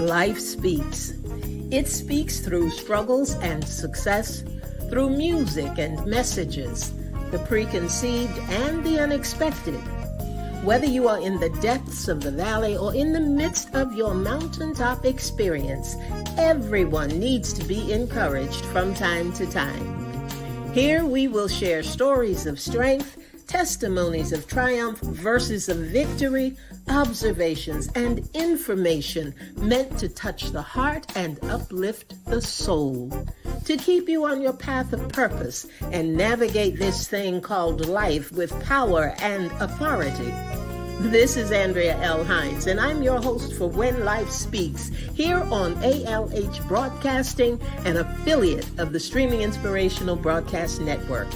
Life speaks. It speaks through struggles and success, through music and messages, the preconceived and the unexpected. Whether you are in the depths of the valley or in the midst of your mountaintop experience, everyone needs to be encouraged from time to time. Here we will share stories of strength, testimonies of triumph, verses of victory, observations, and information meant to touch the heart and uplift the soul, to keep you on your path of purpose and navigate this thing called life with power and authority. This is Andrea Hines, and I'm your host for When Life Speaks, here on ALH Broadcasting, an affiliate of the Streaming Inspirational Broadcast Network.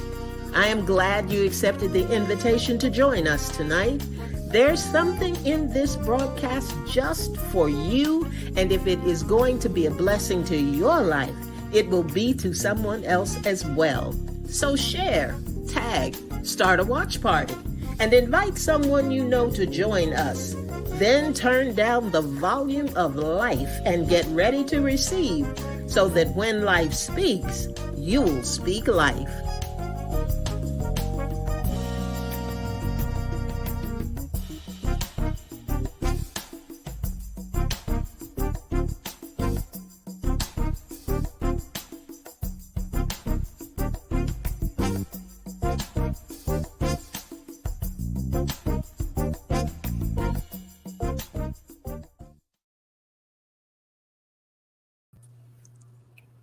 I am glad you accepted the invitation to join us tonight. There's something in this broadcast just for you, and if it is going to be a blessing to your life, it will be to someone else as well. So share, tag, start a watch party, and invite someone you know to join us. Then turn down the volume of life and get ready to receive, so that when life speaks, you'll speak life.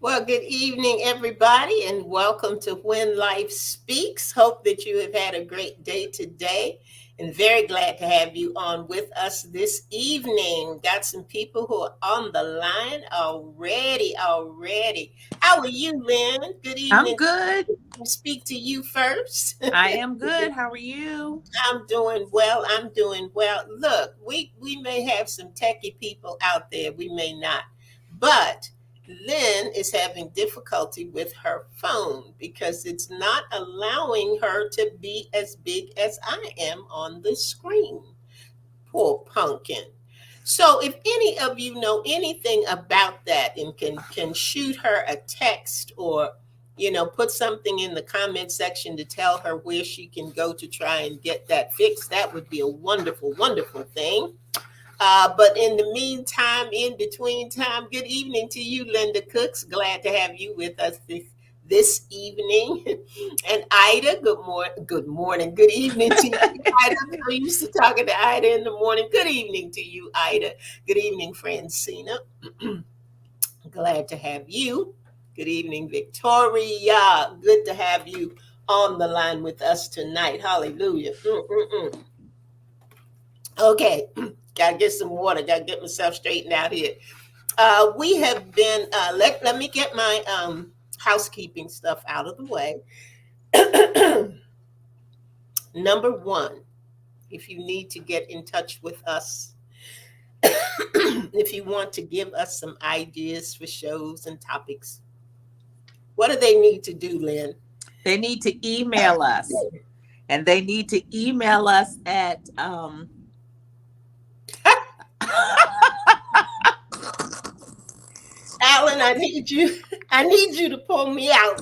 Well, good evening, everybody, and welcome to When Life Speaks. Hope that you have had a great day today, and very glad to have you on with us this evening. Got some people who are on the line already. How are you, Lynn? Good evening. I'm good. I'll speak to you first. I am good. How are you? I'm doing well. Look, we may have some techie people out there. We may not, but Lynn is having difficulty with her phone because it's not allowing her to be as big as I am on the screen. Poor pumpkin. So if any of you know anything about that and can shoot her a text or put something in the comment section to tell her where she can go to try and get that fixed, that would be a wonderful, wonderful thing. But in the meantime, in between time, good evening to you, Linda Cooks. Glad to have you with us this evening. And Ida, good morning, good evening to you, Ida. We used to talking to Ida in the morning. Good evening to you, Ida. Good evening, Francina. Glad to have you. Good evening, Victoria. Good to have you on the line with us tonight. Hallelujah. Okay. Gotta get some water. Gotta get myself straightened out here. We have been. Let me get my housekeeping stuff out of the way. Number one, if you need to get in touch with us, if you want to give us some ideas for shows and topics, what do they need to do, Lynn? They need to email us, and they need to email us at Alan, I need you to pull me out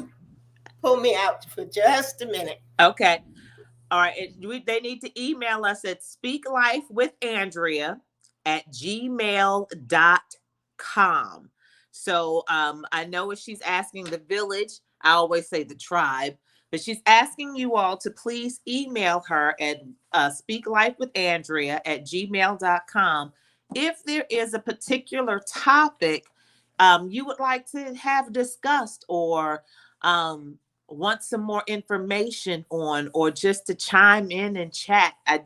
for just a minute. Okay. All right. They need to email us at speaklifewithandrea@gmail.com. So I know if she's asking the village, I always say the tribe, but she's asking you all to please email her at speaklifewithandrea@gmail.com if there is a particular topic you would like to have discussed or want some more information on, or just to chime in and chat. I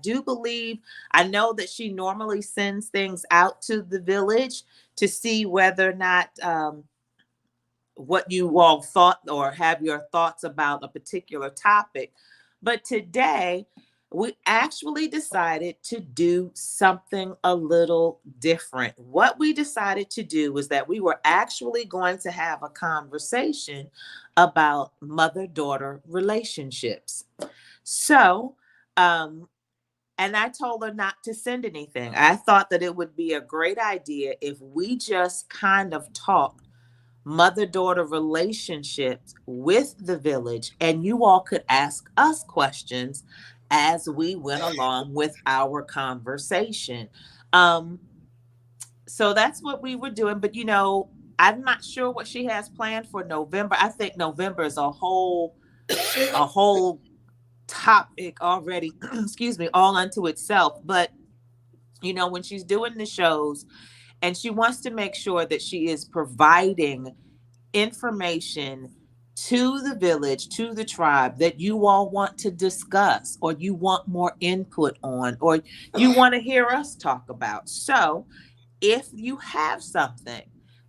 know that she normally sends things out to the village to see whether or not what you all thought or have your thoughts about a particular topic. But today, we actually decided to do something a little different. What we decided to do was that we were actually going to have a conversation about mother-daughter relationships. So And I told her not to send anything. I thought that it would be a great idea if we just kind of talked mother daughter relationships with the village, and you all could ask us questions as we went along with our conversation. Um, so that's what we were doing. But I'm not sure what she has planned for November. I think November is a whole topic already, excuse me, all unto itself. But when she's doing the shows, and she wants to make sure that she is providing information to the village, to the tribe that you all want to discuss, or you want more input on, or you want to hear us talk about. So if you have something,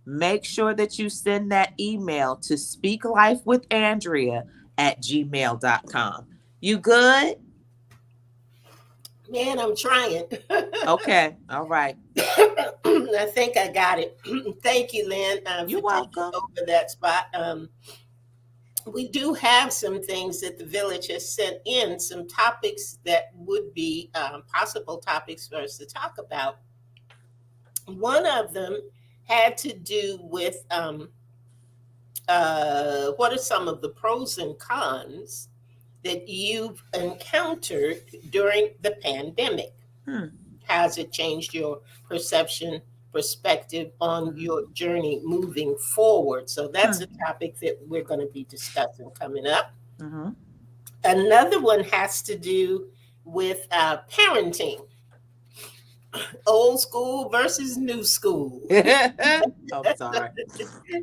make sure that you send that email to speaklifewithandrea@gmail.com. You good? Man, I'm trying. Okay. All right. I think I got it. Thank you, Lynn, You're for taking welcome. over that spot. We do have some things that the village has sent in, some topics that would be possible topics for us to talk about. One of them had to do with what are some of the pros and cons that you've encountered during the pandemic? Has it changed your perspective on your journey moving forward? So that's a topic that we're going to be discussing coming up. Mm-hmm. Another one has to do with parenting, old school versus new school. I'm sorry.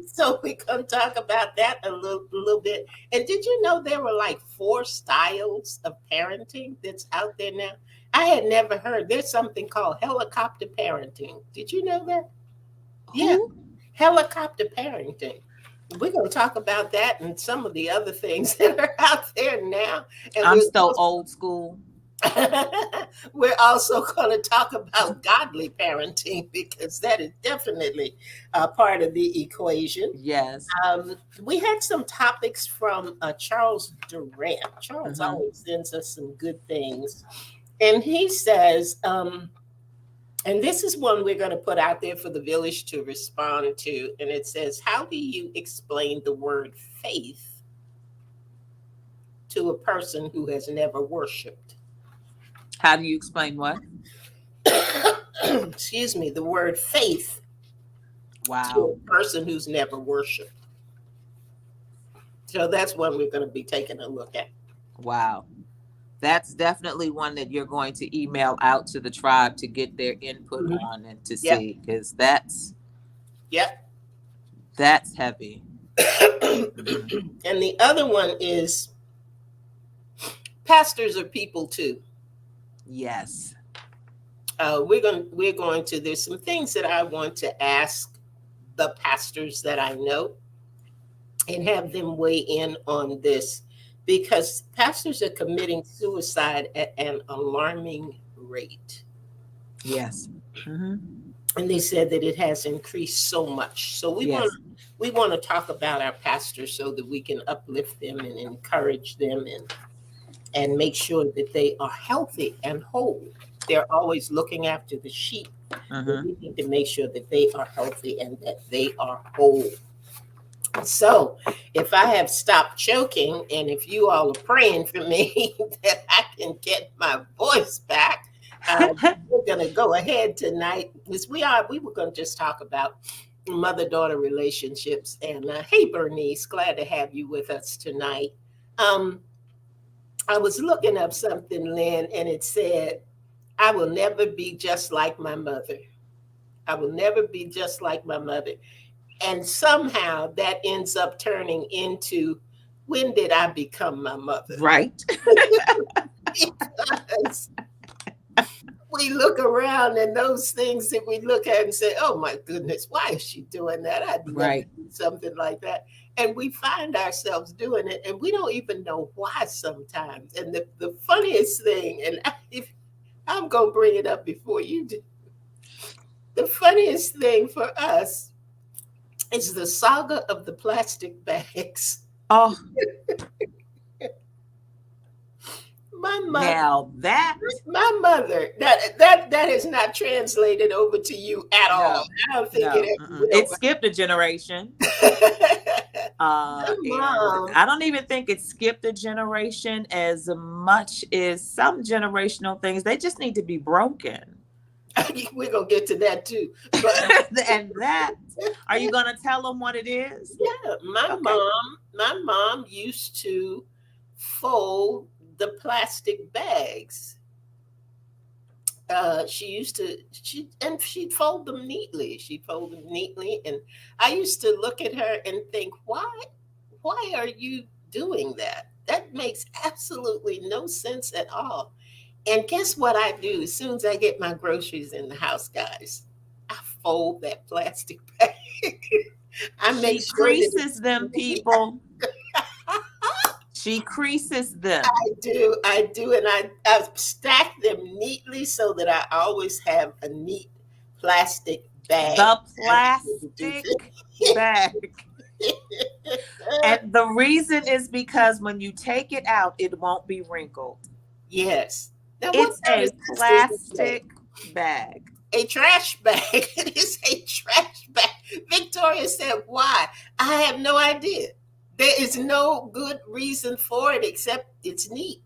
So we're going to talk about that a little bit. And did you know there were like 4 styles of parenting that's out there now? I had never heard. There's something called helicopter parenting. Did you know that? Yeah, Who? helicopter parenting. We're going to talk about that and some of the other things that are out there now. And I'm still old school. we're also going to talk about godly parenting because that is definitely part of the equation. Yes. We had some topics from Charles Durant. Charles Mhm. always sends us some good things. And he says, and this is one we're going to put out there for the village to respond to. And it says, how do you explain the word faith to a person who has never worshiped? How do you explain what? Excuse me, the word faith to Wow. a person who's never worshiped. So that's one we're going to be taking a look at. Wow. That's definitely one that you're going to email out to the tribe to get their input Mhm. on and to Yep. see, because that's Yep. heavy. And the other one is pastors are people too. Yes. We're going to, there's some things that I want to ask the pastors that I know and have them weigh in on this, because pastors are committing suicide at an alarming rate. Yes. Mm-hmm. And they said that it has increased so much. So we Yes. want to talk about our pastors so that we can uplift them and encourage them and make sure that they are healthy and whole. They're always looking after the sheep. Mm-hmm. We need to make sure that they are healthy and that they are whole. So if I have stopped choking and if you all are praying for me that I can get my voice back, we're going to go ahead tonight, because we were going to just talk about mother-daughter relationships. And hey, Bernice, glad to have you with us tonight. I was looking up something, Lynn, and it said, I will never be just like my mother. I will never be just like my mother. And somehow that ends up turning into, when did I become my mother? Right. Because we look around and those things that we look at and say, oh my goodness, why is she doing that? I'd never Right. do something like that. And we find ourselves doing it and we don't even know why sometimes. And the funniest thing, and I'm going to bring it up before you do. The funniest thing for us is the saga of the plastic bags. Oh. My mother, Now that, my mother, that is not translated over to you at all. no, I don't think it no, ever mm-mm. will. It skipped a generation. My And mom, I don't even think it skipped a generation as much as some generational things. They just need to be broken. we're gonna get to that too. But And that, are you going to tell them what it is? yeah, Okay. my mom used to fold the plastic bags. She used to she'd fold them neatly. She'd fold them neatly, and I used to look at her and think, why are you doing that? That makes absolutely no sense at all. And guess what I do as soon as I get my groceries in the house, guys? I fold that plastic bag. I make She sure that creases it's them, neat. people. She creases them. I do, and I stack them neatly so that I always have a neat plastic bag. The I to do plastic bag. And the reason is because when you take it out, it won't be wrinkled. Yes. Now, what It's kind of a sense does it make? plastic bag. A trash bag. It is a trash bag. Victoria said, "Why?" I have no idea. There is no good reason for it except it's neat.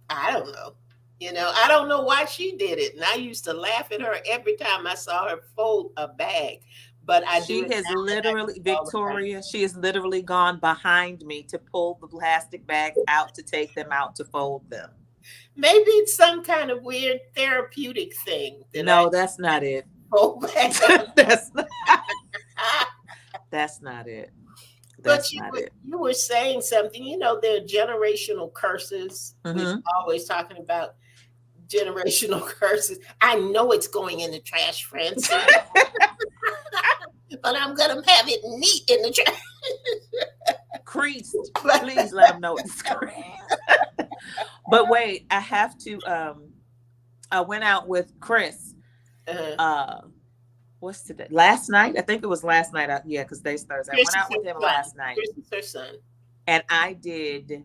I don't know. I don't know why she did it. And I used to laugh at her every time I saw her fold a bag. But I do She it has now and I do literally, it all the time. Victoria, she has literally gone behind me to pull the plastic bags out to take them out to fold them. Maybe it's some kind of weird therapeutic thing that I No, that's not it. fold bags. that's not, that's not it. But That's not it. you were saying something. There are generational curses. We're Hmm. always talking about generational curses. I know it's going in the trash, Francie, but I'm gonna have it neat in the trash. Creased. Please let them know it's creased. But wait, I have to. I went out with Chris. uh, Uh, what's today? Last night, I think it was last night. Yeah, because today's Thursday. I Chris went is out her with him son. last night, Chris is her son. and I did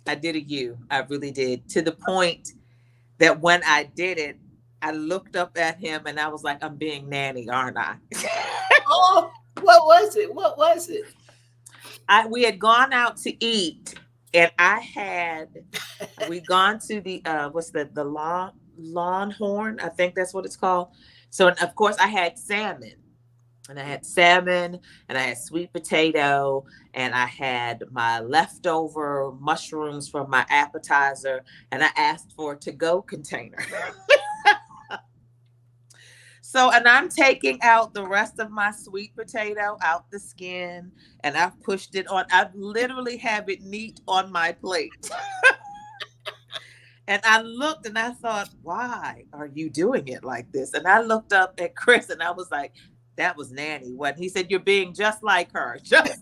a you. I really did, to the point that when I did it, I looked up at him and I was like, "I'm being nanny, aren't I?" Oh, what was it? What was it? We had gone out to eat, and we gone to the what's the Longhorn, I think that's what it's called. So, and of course I had salmon, and I had sweet potato, and I had my leftover mushrooms from my appetizer, and I asked for a to-go container. So, and I'm taking out the rest of my sweet potato out the skin, and I've pushed it on. I literally have it neat on my plate. And I looked and I thought, why are you doing it like this? And I looked up at Chris and I was like, that was Nanny. What he said, you're being just like her. Just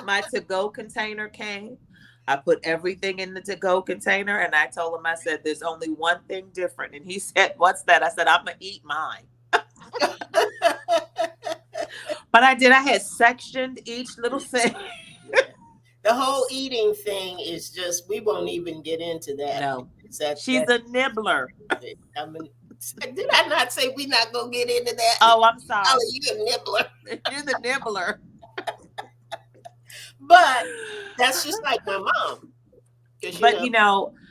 my to-go container came. I put everything in the to-go container, and I told him, I said, there's only one thing different. And he said, what's that? I said, I'm going to eat mine. But I did. I had sectioned each little thing. The whole eating thing is just, we won't even get into that. No, she's That a nibbler. I mean, did I not say we're not gonna get into that? Oh, I'm Oh, sorry. you a nibbler. You're the nibbler. But that's just like my mom. Because But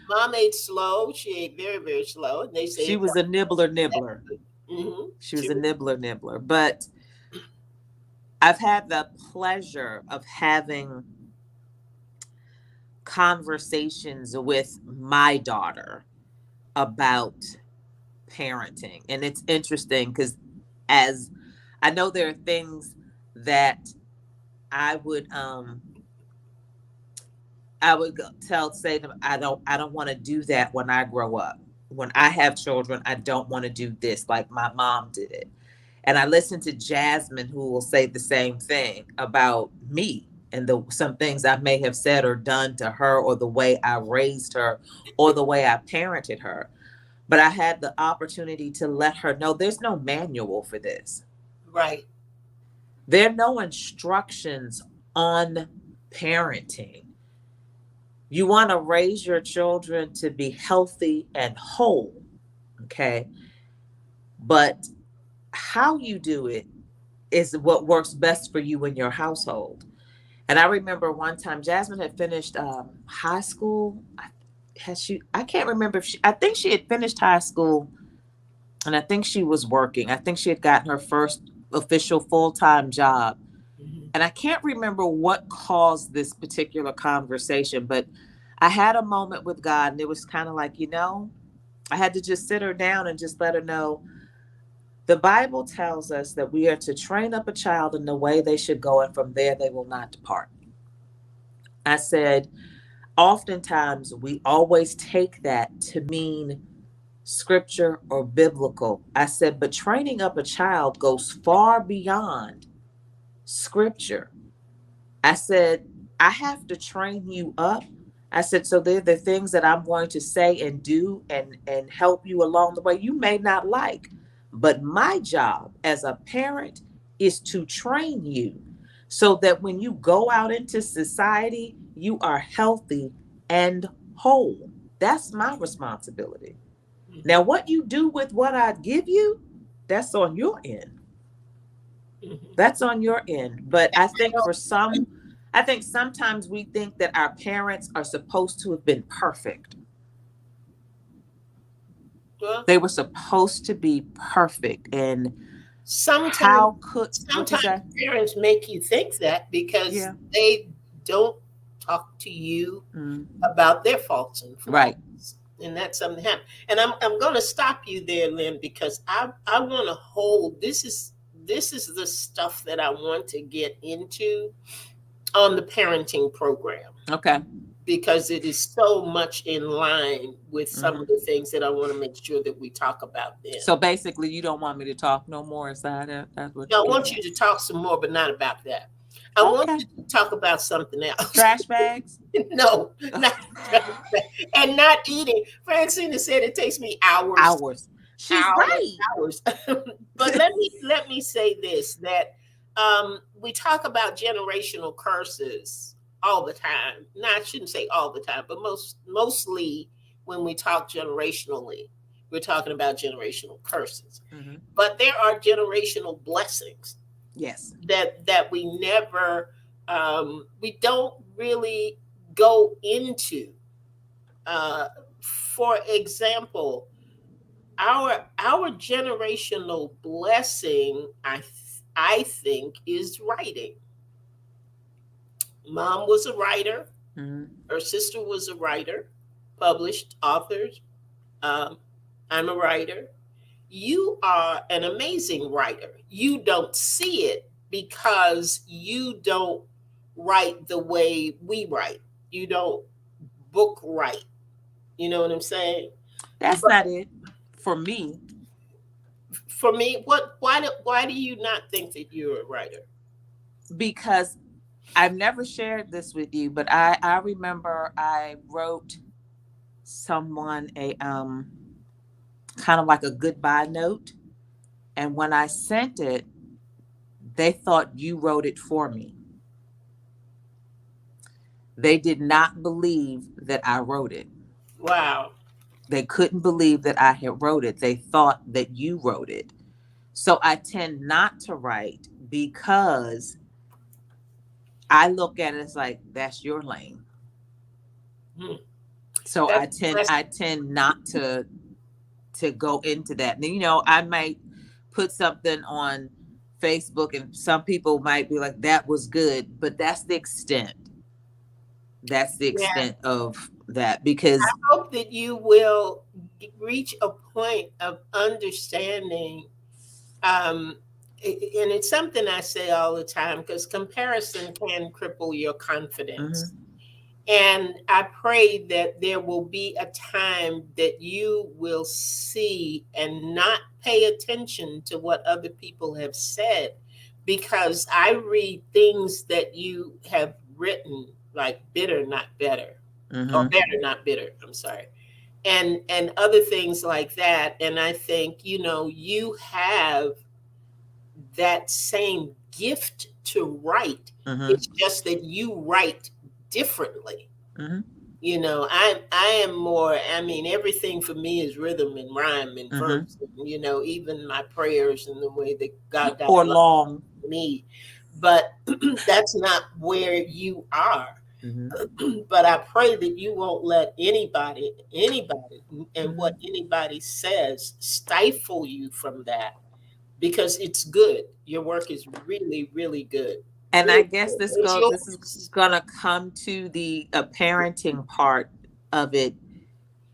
mom ate slow. She ate very, very slow. And they say she was a nibbler. mm-hmm. She was a nibbler. But I've had the pleasure of having conversations with my daughter about parenting. And it's interesting because, as I know, there are things that I would say to them, I don't want to do that when I grow up. When I have children, I don't want to do this like my mom did it. And I listen to Jasmine, who will say the same thing about me and some things I may have said or done to her, or the way I raised her, or the way I parented her. But I had the opportunity to let her know there's no manual for this. Right. There are no instructions on parenting. You want to raise your children to be healthy and whole, okay? But how you do it is what works best for you in your household. And I remember one time Jasmine had finished high school. Has she? I can't remember if she. I think she had finished high school, and I think she was working. I think she had gotten her first official full time job. Mhm. And I can't remember what caused this particular conversation, but I had a moment with God, and it was kind of like, I had to just sit her down and just let her know the Bible tells us that we are to train up a child in the way they should go, and from there they will not depart. I said, oftentimes we always take that to mean scripture or biblical. I said, but training up a child goes far beyond scripture. I said, I have to train you up. I said, so they're the things that I'm going to say and do and help you along the way you may not like. But my job as a parent is to train you so that when you go out into society, you are healthy and whole. That's my responsibility. Now, what you do with what I give you, that's on your end. Mhm. That's on your end. But I think Well, I think sometimes we think that our parents are supposed to have been perfect. well, They were supposed to be perfect. And sometimes how could, what you sometimes say? parents make you think that because Yeah. they don't talk to you Mm, about their faults and flaws. right. And that's something that happened. And I'm going to stop you there, Lynn, because I want to hold this is the stuff that I want to get into on the parenting program Okay. because it is so much in line with some of Hmm. the things that I want to make sure that we talk about then. So basically, you don't want me to talk no more. Is that it? That's what Now, you're I getting want you at? to talk some more, but not about that. I want Okay. you to talk about something else. Trash bags? No, not and not eating. Francina said it takes me hours, Hours. She's hours, right. hours. But let me say this that we talk about generational curses all the time. Now I shouldn't say all the time, but mostly when we talk generationally, we're talking about generational curses. Hmm. But there are generational blessings Yes. that we don't really go into. For example, our generational blessing, I think, is writing. Mom was a writer. Hmm. Her sister was a writer, published authors. Um, I'm a writer. You are an amazing writer. You don't see it because you don't write the way we write. You don't book write. You know what I'm saying? That's But not it for me for me, why do you not think that you're a writer? because I've never shared this with you, but I remember I wrote someone a kind of like a goodbye note, and when I sent it, they thought you wrote it for me. They did not believe that I wrote it. Wow. They couldn't believe that I had wrote it. They thought that you wrote it. So I tend not to write because I look at it as like that's your lane. Hmm. So That's I tend not to go into that. And, I might put something on Facebook and some people might be like, that was good, but that's the extent. That's the yeah. extent of that because, Hope that you will reach a point of understanding. Um, and it's something I say all the time because comparison can cripple your confidence. mhm, And I pray that there will be a time that you will see and not pay attention to what other people have said. Because I read things that you have written, like bitter, not better, or mhm, better, not bitter. I'm sorry. And other things like that. And I think, you have that same gift to write. mhm, It's just that you write differently. mhm. I am more, I mean, everything for me is rhythm and rhyme and Mm-hmm. verse, and, even my prayers and the way that God got Or a lot long. of me. But that's not where you are. Mm-hmm. But I pray that you won't let anybody, and Mm-hmm. what anybody says stifle you from that, because it's good. Your work is really, really good. And I Really guess good. It's this is yours. gonna come to the parenting part of it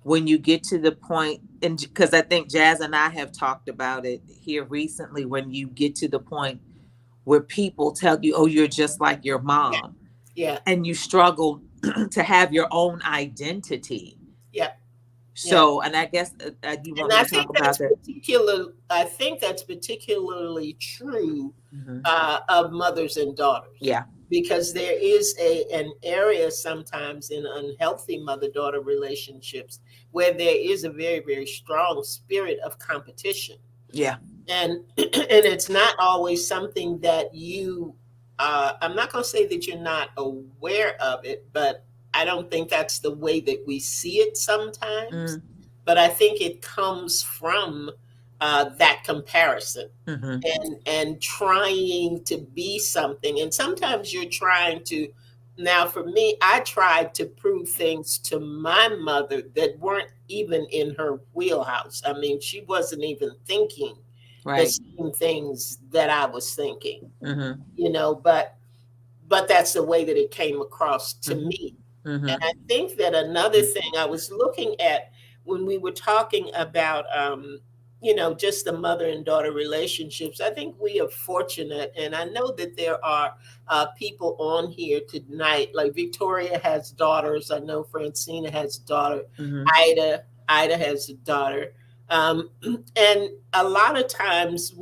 when you get to the point, and because I think Jazz and I have talked about it here recently, when you get to the point where people tell you, "Oh, you're just like your Yeah, mom," yeah, and you struggle to have your own identity. yeah, yeah. So, and I guess you want And me I to talk think about that? I think that's particularly true Hmm. of mothers and daughters, Yeah. because there is an area sometimes in unhealthy mother-daughter relationships where there is a very, very strong spirit of competition, Yeah. and and it's not always something that you, I'm not going to say that you're not aware of it, but I don't think that's the way that we see it sometimes. Mm. But I think it comes from that comparison, Mm-hmm. and trying to be something, and sometimes you're trying to, now for me, I tried to prove things to my mother that weren't even in her wheelhouse. I mean, she wasn't even thinking the Right. same things that I was thinking, Mm-hmm. but that's the way that it came across to Mm-hmm. me. And Mm-hmm. I think that another thing I was looking at when we were talking about, just the mother and daughter relationships, I think we are fortunate. And I know that there are people on here tonight, like Victoria has daughters. I know Francina has a daughter. Mm-hmm. Ida has a daughter. Um, and a lot of times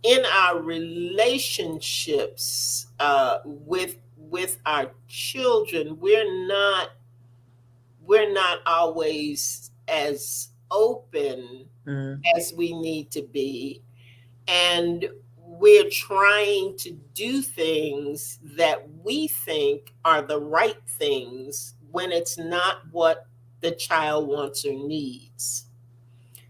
in our relationships with our children, we're not always as open Mm-hmm. as we need to be, and we're trying to do things that we think are the right things when it's not what the child wants or needs.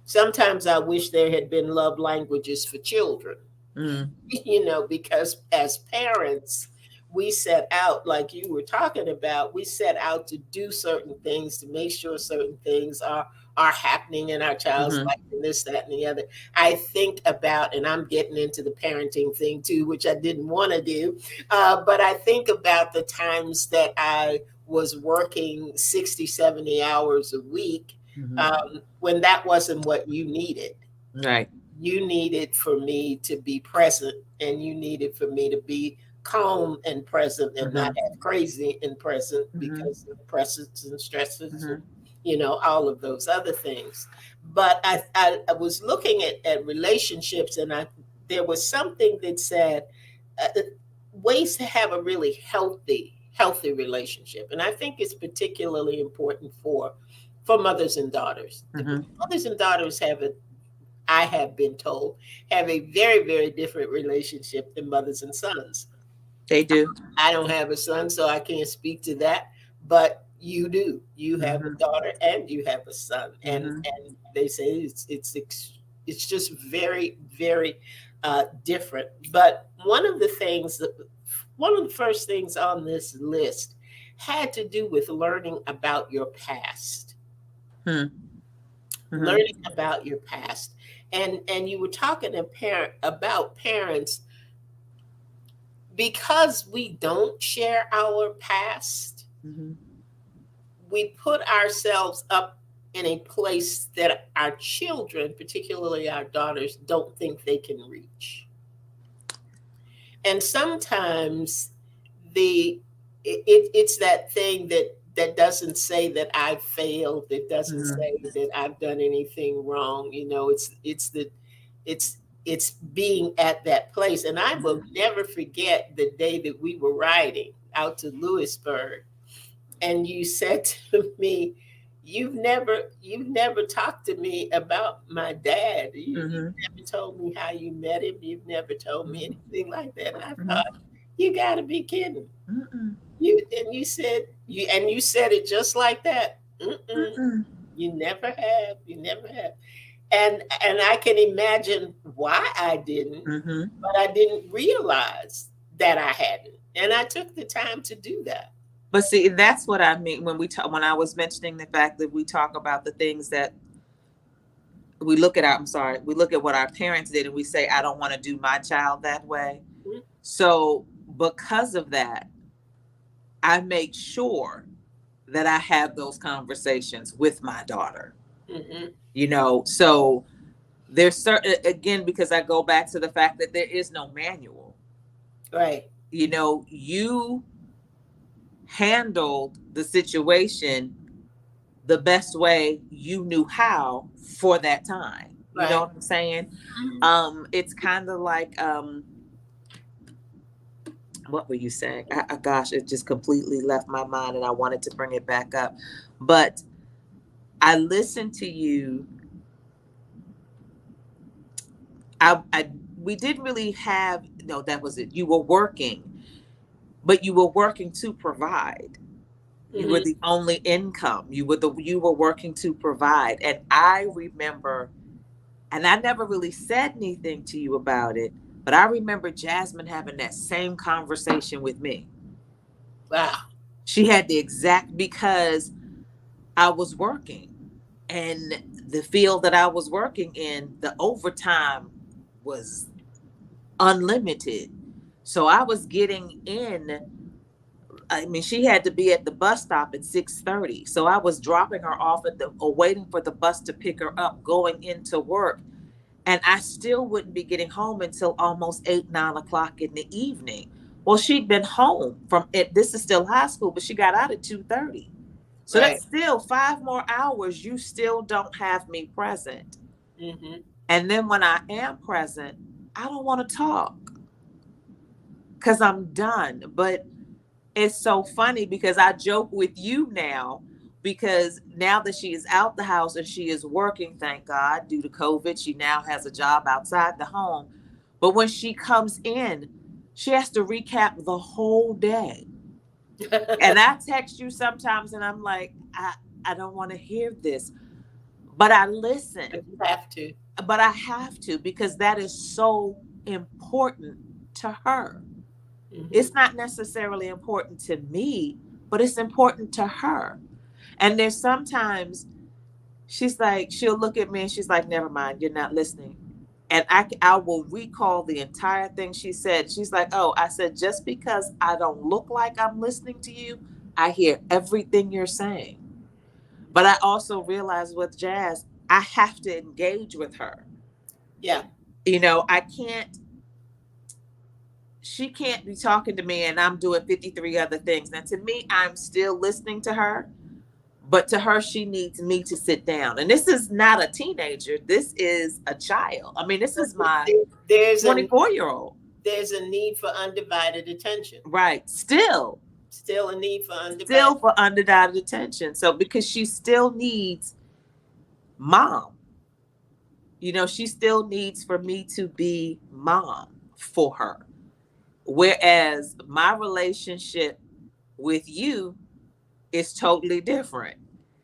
Sometimes I wish there had been love languages for children. Mm-hmm. Because as parents, we set out, like you were talking about, we set out to do certain things, to make sure certain things are happening in our child's Mm-hmm. life, and this, that, and the other. I think about, and I'm getting into the parenting thing too, which I didn't want to do, but I think about the times that I was working 60, 70 hours a week, Mm-hmm. when that wasn't what you needed. Right. You needed for me to be present, and you needed for me to be calm and present, and not Mm-hmm. have crazy and present Mm-hmm. because of presence and stresses, and Mm-hmm. all of those other things. But I was looking at relationships, and there was something that said, ways to have a really healthy relationship. And I think it's particularly important for mothers and daughters. Mm-hmm. Mothers and daughters I have been told, have a very, very different relationship than mothers and sons. They do. I don't have a son, so I can't speak to that, but you do. You have a Mm-hmm. daughter and you have a son, and Mm-hmm. they say it's just very, very different. But one of the first things on this list had to do with learning about your past, Mm-hmm. learning about your past. And you were talking about parents, because we don't share our past, Mm-hmm. we put ourselves up in a place that our children, particularly our daughters, don't think they can reach. And sometimes it's that thing that doesn't say that I've failed, that doesn't Mm-hmm. say that I've done anything wrong. It's being at that place. And I will never forget the day that we were riding out to Lewisburg, and you said to me, you've never talked to me about my dad. You've Mm-hmm. never told me how you met him. You've never told me anything like that. And I Mm-hmm. thought, you got to be kidding. Mm-hmm. you said you said it just like that. Mm-mm, Mm-mm. you never have. You never have. And I can imagine why I didn't, Mm-hmm. but I didn't realize that I hadn't, and I took the time to do that. But see, that's what I mean when when I was mentioning the fact that we talk about the things that we look at. I'm sorry, we look at what our parents did and we say, I don't want to do my child that way. So because of that, I make sure that I have those conversations with my daughter. Mm-hmm. So there's certain, again, because I go back to the fact that there is no manual. Right. You handled the situation the best way you knew how for that time. You know Right. what I'm saying? Mhm. It's kind of like, what were you saying? Gosh, it just completely left my mind and I wanted to bring it back up. But I listened to you. We didn't really have, no, that was it. You were working, but you were working to provide. You were Mhm. the only income. You were working to provide. And I remember, and I never really said anything to you about it, but I remember Jasmine having that same conversation with me. Wow. She had the exact, because I was working, and the field that I was working in, the overtime was unlimited. So I was getting in. I mean, she had to be at the bus stop at 6:30. So I was dropping her off at the or waiting for the bus to pick her up, going into work. And I still wouldn't be getting home until almost 8, 9 o'clock in the evening. Well, she'd been home from it. This is still high school, but she got out at 2:30. So Right. that's still 5 more hours. You still don't have me present. Mm-hmm. And then when I am present, I don't want to talk because I'm done. But it's so funny because I joke with you now, because now that she is out the house and she is working, thank God, due to COVID, she now has a job outside the home. But when she comes in, she has to recap the whole day. And I text you sometimes and I'm like, I don't want to hear this. But I listen. But you have to. But I have to, because that is so important to her. Mm-hmm. It's not necessarily important to me, but it's important to her. And there's sometimes she's like, she'll look at me and she's like, never mind, you're not listening. And I will recall the entire thing she said. She's like, oh, I said, just because I don't look like I'm listening to you, I hear everything you're saying. But I also realize with Jazz, I have to engage with her. Yeah. I can't, she can't be talking to me and I'm doing 53 other things. Now, to me, I'm still listening to her, but to her, she needs me to sit down. And this is not a teenager. This is a child. I mean, this is my There's a 24-year-old. there's a need for undivided attention. Right. Still a need for Still undivided. for undivided attention. So because she still needs mom, she still needs for me to be mom for her. Whereas my relationship with you is totally different.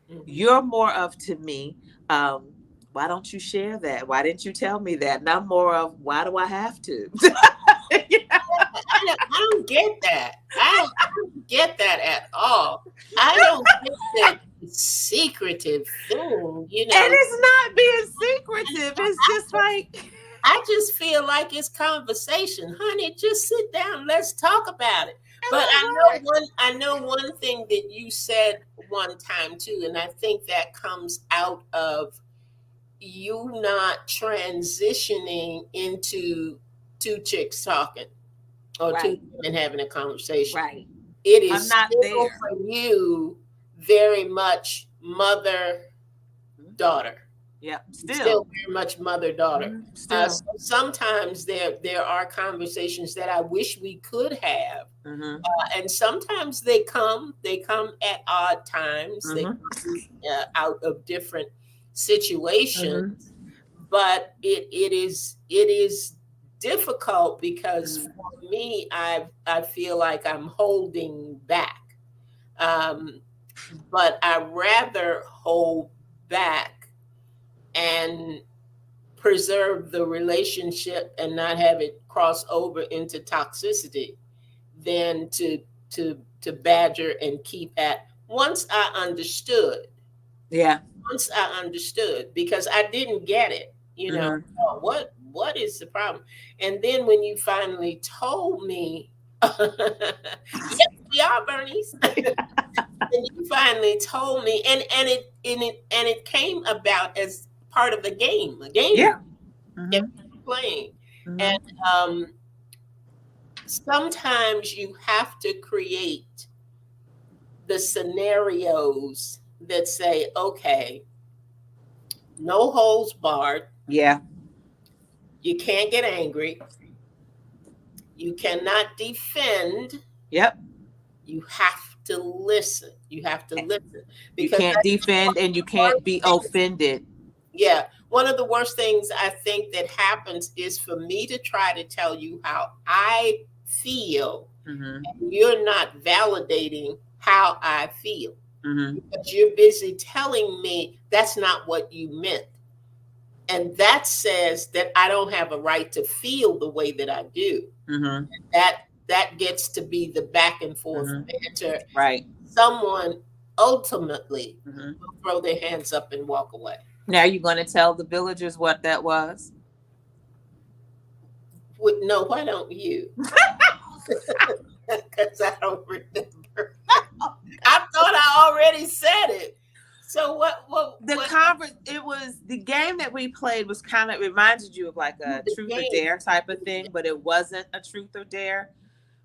Mm-hmm. You're more of, to me, um, why don't you share that? Why didn't you tell me that? And I'm more of, why do I have to? Yeah. I don't get that. I don't get that at all. I don't get that secretive thing. And it's not being secretive. It's just like, I just feel like it's conversation, honey. Just sit down. Let's talk about it. am But I right? I know one thing that you said one time too, and I think that comes out of you not transitioning into two chicks talking or two Right, women having a conversation. right. It I'm is not still there. for you very much mother Mhm. daughter. Yep, Still still. very much mother daughter. Still. So sometimes there are conversations that I wish we could have, Mm-hmm. and sometimes they come at odd times. They Mm-hmm. come out of different situations, Mm-hmm. but it is difficult because Mhm. for me, I feel like I'm holding back. Um, but I rather hold back and preserve the relationship and not have it cross over into toxicity than to badger and keep at. Yeah. Once I understood, because I didn't get it, Hmm. oh, what is the problem? And then when you finally told me, yes, we are Bernice. And you finally told me, and it came about as part of the game, Yeah. that Hmm. we were playing. Hmm. And sometimes you have to create the scenarios that say, okay, no holds barred. Yeah. You can't get angry. You cannot defend. Yep. You have to listen. You have to listen You because can't defend and you can't be offended. yeah, one of the worst things I think that happens is for me to try to tell you how I feel, Hmm. and you're not validating how I feel Hmm. because you're busy telling me that's not what you meant. And that says that I don't have a right to feel the way that I do. Hmm. That gets to be the back and forth Hmm. banter. Right. Someone ultimately Hmm. will throw their hands up and walk away. Now you're going to tell the villagers what that was? No, why don't you? Because I don't remember. I thought I already said it. So It was the game that we played was kind of reminded you of like a the truth or game? dare type of thing, but it wasn't a truth or dare.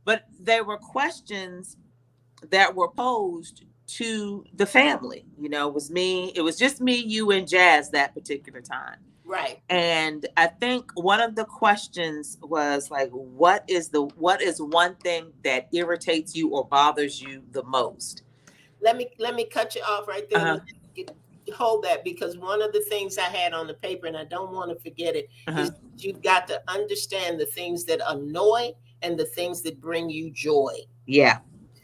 But there were questions that were posed to the family. It was just me, you, and Jazz that particular time. Right. And I think one of the questions was like, what is one thing that irritates you or bothers you the most? Let me cut you off right there. Uh-huh. Hold that, because one of the things I had on the paper, and I don't want to forget it, Uh-huh. is you've got to understand the things that annoy and the things that bring you joy. Yeah.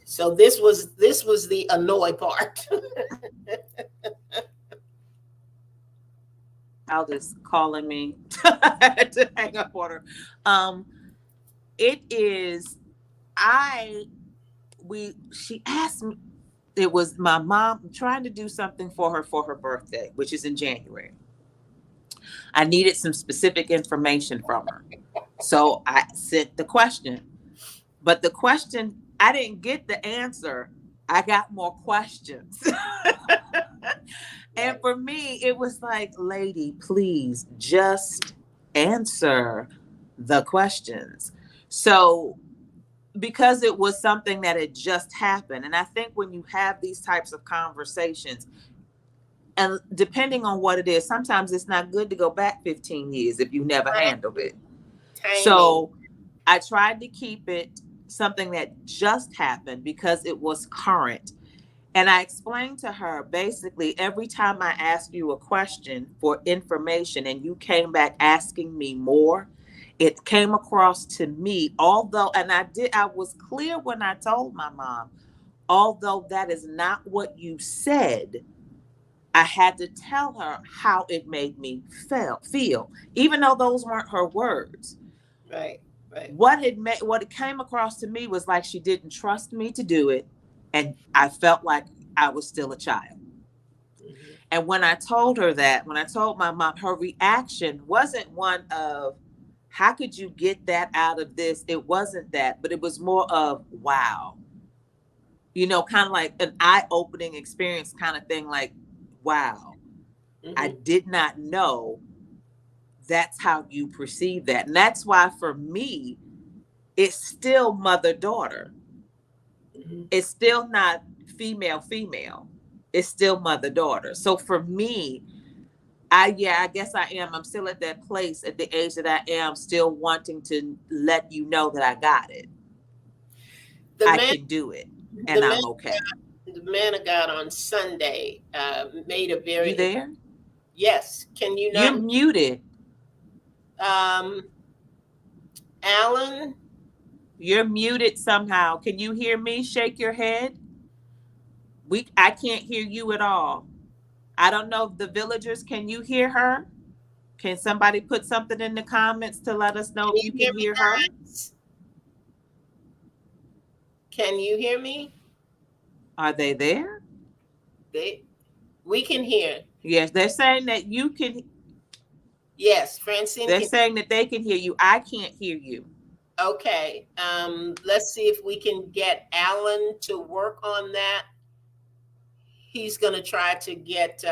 So this was the annoy part. Aldous calling me to hang up on her. It is she asked me. It was my mom trying to do something for her birthday, which is in January. I needed some specific information from her, so I sent the question. But the question, I didn't get the answer. I got more questions. And Right. for me, it was like, lady, please just answer the questions. So, because it was something that had just happened, and I think when you have these types of conversations, and depending on what it is, sometimes it's not good to go back 15 years if you never handled it. Timing. So, I tried to keep it something that just happened because it was current. And I explained to her basically every time I asked you a question for information and you came back asking me more, it came across to me, and I was clear when I told my mom, although that is not what you said, I had to tell her how it made me feel, even though those weren't her words. Right. Right. What it came across to me was like she didn't trust me to do it, and I felt like I was still a child. Mhm. And when I told her that, when I told my mom, her reaction wasn't one of, how could you get that out of this? It wasn't that, but it was more of, wow. Kind of like an eye-opening experience kind of thing, like, wow, I Mhm. did not know that's how you perceive that. And that's why for me, it's still mother-daughter. Mhm. It's still not female. It's still mother-daughter. So for me, I guess I am. I'm still at that place at the age that I am, still wanting to let you know that I got it. The I man, can do it, the and man, I'm okay. the man of God on Sunday made a You very. there? Yes. Can you You're not? muted. Um, Alan, You're muted somehow. Can you hear me? Shake your head. I can't hear you at all. I don't know if the villagers, can you hear her? Can somebody put something in the comments to let us know can if you you hear can me, hear her? guys? Can you hear me? Are they there? They, we can hear. Yes, they're saying that you can. Yes, Francine They're can. saying that they can hear you. I can't hear you. Okay. Let's see if we can get Alan to work on that. He's going to try to get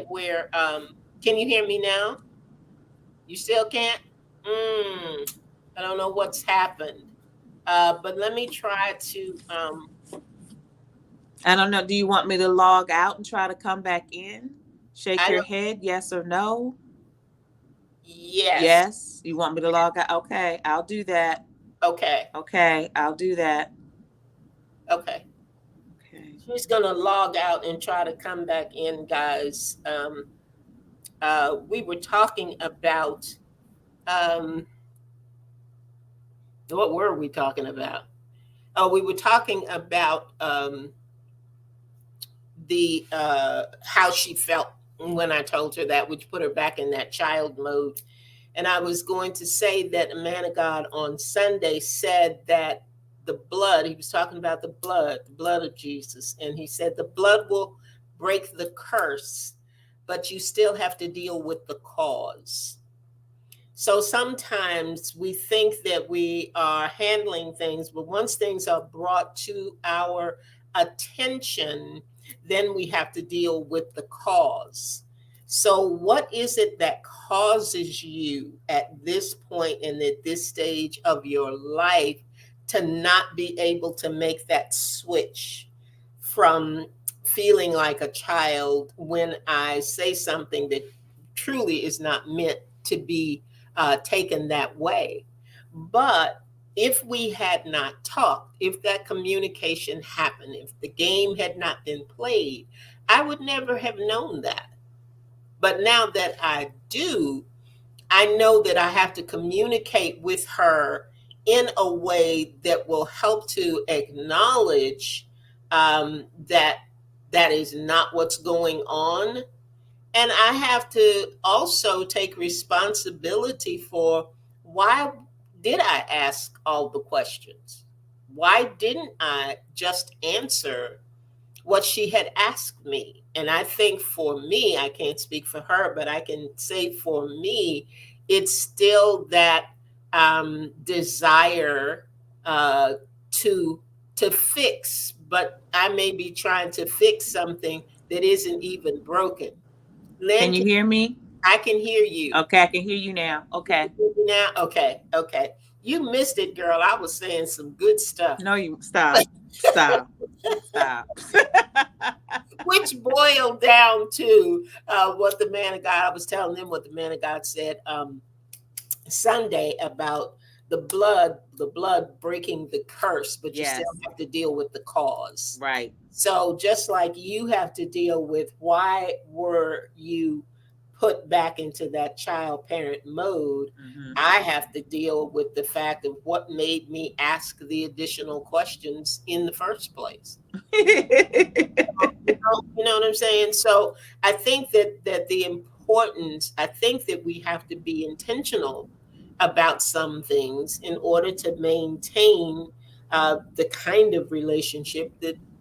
where. Can you hear me now? You still can't. I don't know what's happened. But let me try to. I don't know. Do you want me to log out and try to come back in? Shake I your don't. head, yes or no? Yes. Yes. You want me to log out? Okay, I'll do that. Okay. Okay, I'll do that. Okay. Okay. She's gonna log out and try to come back in, guys. We were talking about. Um, what were we talking about? Oh, we were talking about the how she felt when I told her that, which put her back in that child mode. And I was going to say that a man of God on Sunday said that the blood, he was talking about the blood of Jesus. And he said the blood will break the curse, but you still have to deal with the cause. So sometimes we think that we are handling things, but once things are brought to our attention, then we have to deal with the cause. So, what is it that causes you at this point and at this stage of your life to not be able to make that switch from feeling like a child when I say something that truly is not meant to be taken that way? But if we had not talked, if that communication happened, if the game had not been played, I would never have known that. But now that I do, I know that I have to communicate with her in a way that will help to acknowledge that that is not what's going on. And I have to also take responsibility for why did I ask all the questions? Why didn't I just answer what she had asked me? And I think for me, I can't speak for her, but I can say for me, it's still that desire uh, to to fix, but I may be trying to fix something that isn't even broken. Can Lynn, you hear me? I can hear you. Okay, I can hear you now. Can you Okay. hear me now? Okay, okay. You missed it, girl. I was saying some good stuff. No, you stop. Stop. Stop. Which boiled down to what the man of God, I was telling them what the man of God said Sunday about the blood breaking the curse, but you still Yes. have to deal with the cause. Right. So just like you have to deal with why were you put back into that child parent mode, I have to deal with the fact of what made me ask the additional questions in the first place. You know what I'm saying? So I think that the importance, I think that we have to be intentional about some things in order to maintain the kind of relationship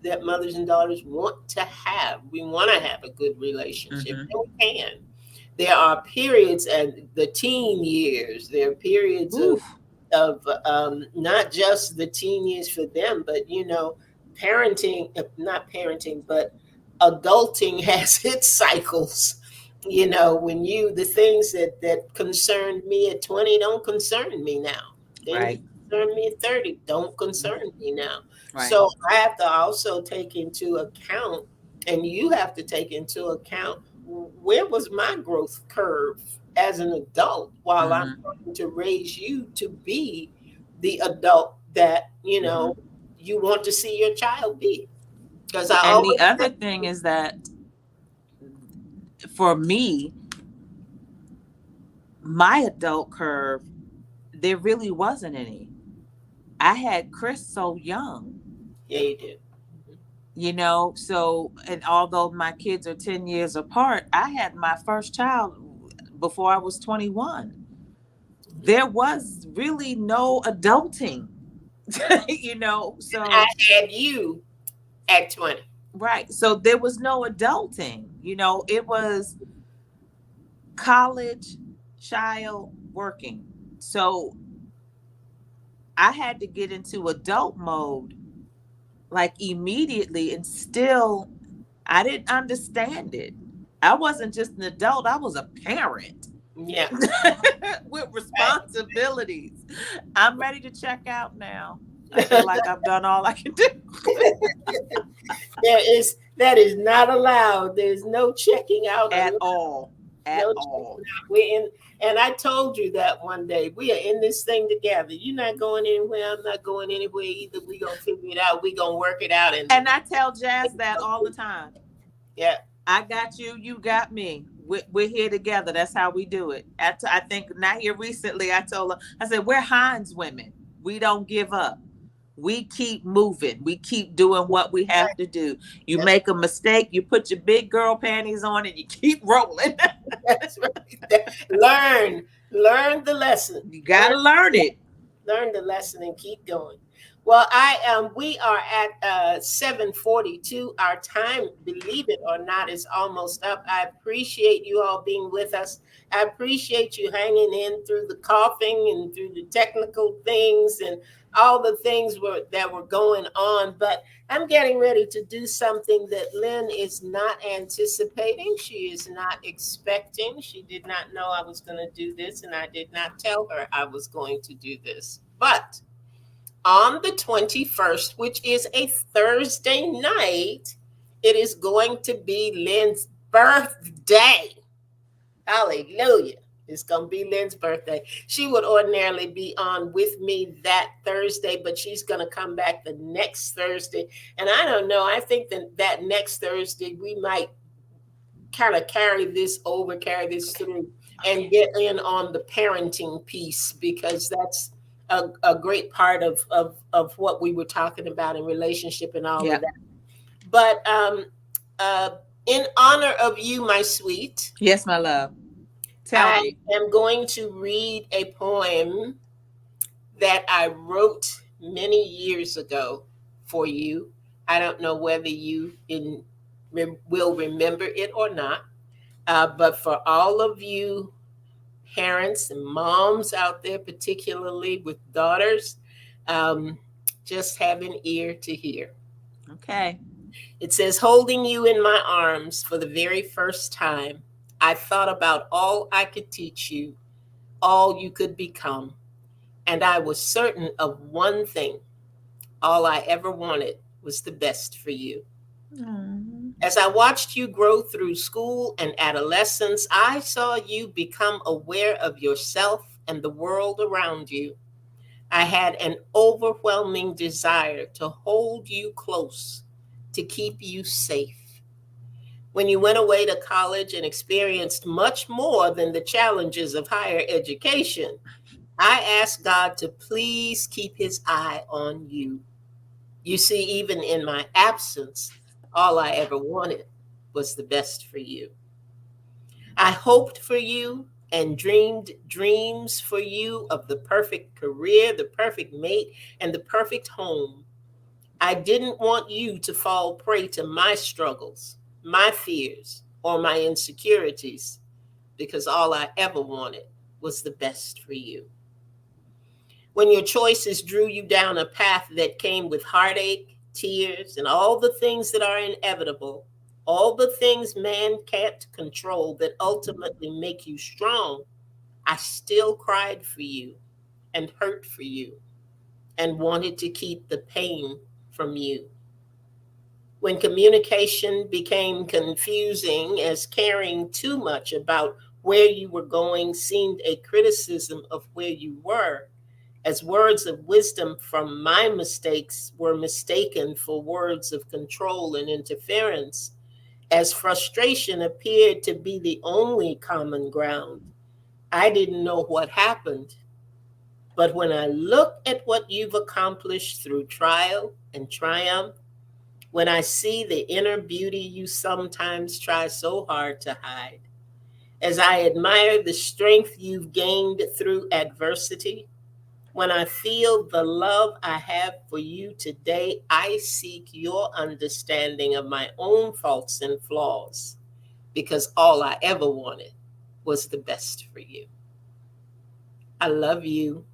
that mothers and daughters want to have. We want to have a good relationship, and we can. There are periods and the teen years. There are periods Oof. of not just the teen years for them, but parenting, not parenting, but adulting has its cycles. When the things that concerned me at 20 don't concern me now. Things Right. that concern me at 30 don't concern me now. Right. So I have to also take into account, and you have to take into account, where was my growth curve as an adult while I'm trying to raise you to be the adult that you want to see your child be. Because I And the always other thing is, that for me, my adult curve, there really wasn't any. I had Chris so young, Yeah, you do. so, and although my kids are 10 years apart, I had my first child before I was 21. There was really no adulting, I so, had you at 20. right. So there was no adulting, it was college, child, working. So I had to get into adult mode like immediately, and still I didn't understand it. I wasn't just an adult, I was a parent Yeah. with responsibilities. I'm ready to check out now. I feel like I've done all I can do. That is not allowed. There's no checking out At allowed. all. At No checking all. out. We're in, and I told you that one day. We are in this thing together. You're not going anywhere. I'm not going anywhere either. We're gonna figure it out. We're gonna work it out. And I tell Jazz that all the time. Yeah. I got you, you got me. We're here together. That's how we do it. I think not here recently, I told her, I said, we're Hines women. We don't give up. We keep moving. We keep doing what we have to do. You That's, make a mistake, you put your big girl panties on and you keep rolling. that's right. Learn the lesson. You got to learn it. Learn the lesson and keep going. Well, we are at 7:42. Our time, believe it or not, is almost up. I appreciate you all being with us. I appreciate you hanging in through the coughing and through the technical things and all the things that were going on. But I'm getting ready to do something that Lynn is not anticipating. She is not expecting. She did not know I was going to do this, and I did not tell her I was going to do this. But on the 21st, which is a Thursday night, it is going to be Lynn's birthday. Hallelujah. It's going to be Lynn's birthday. She would ordinarily be on with me that Thursday, but she's going to come back the next Thursday. And I don't know. I think that next Thursday, we might kind of carry this through and get in on the parenting piece, because that's a great part of what we were talking about in relationship and all of that. But in honor of you, my sweet. Yes, my love. I am going to read a poem that I wrote many years ago for you. I don't know whether you will remember it or not, but for all of you parents and moms out there, particularly with daughters, just have an ear to hear. Okay. It says, holding you in my arms for the very first time, I thought about all I could teach you, all you could become. And I was certain of one thing. All I ever wanted was the best for you. Aww. As I watched you grow through school and adolescence, I saw you become aware of yourself and the world around you. I had an overwhelming desire to hold you close, to keep you safe. When you went away to college and experienced much more than the challenges of higher education, I asked God to please keep his eye on you. You see, even in my absence, all I ever wanted was the best for you. I hoped for you and dreamed dreams for you of the perfect career, the perfect mate, and the perfect home. I didn't want you to fall prey to my struggles, my fears, or my insecurities, because all I ever wanted was the best for you. When your choices drew you down a path that came with heartache, tears, and all the things that are inevitable, all the things man can't control that ultimately make you strong, I still cried for you and hurt for you and wanted to keep the pain from you. When communication became confusing, as caring too much about where you were going seemed a criticism of where you were, as words of wisdom from my mistakes were mistaken for words of control and interference, as frustration appeared to be the only common ground, I didn't know what happened. But when I look at what you've accomplished through trial and triumph, when I see the inner beauty you sometimes try so hard to hide, as I admire the strength you've gained through adversity, when I feel the love I have for you today, I seek your understanding of my own faults and flaws, because all I ever wanted was the best for you. I love you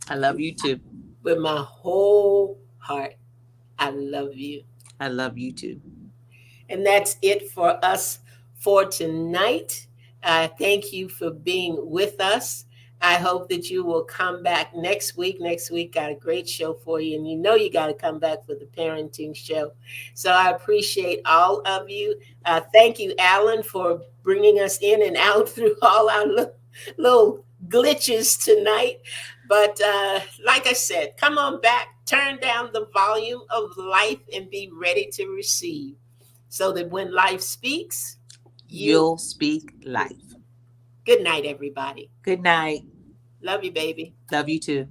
I love you too. with my whole heart. I love you. I love you too. And that's it for us for tonight. Thank you for being with us. I hope that you will come back next week. Next week, got a great show for you. And you know you got to come back for the parenting show. So I appreciate all of you. Thank you, Alan, for bringing us in and out through all our little glitches tonight. But like I said, come on back, turn down the volume of life, and be ready to receive, so that when life speaks, You'll speak life. Good night, everybody. Good night. Love you, baby. Love you too.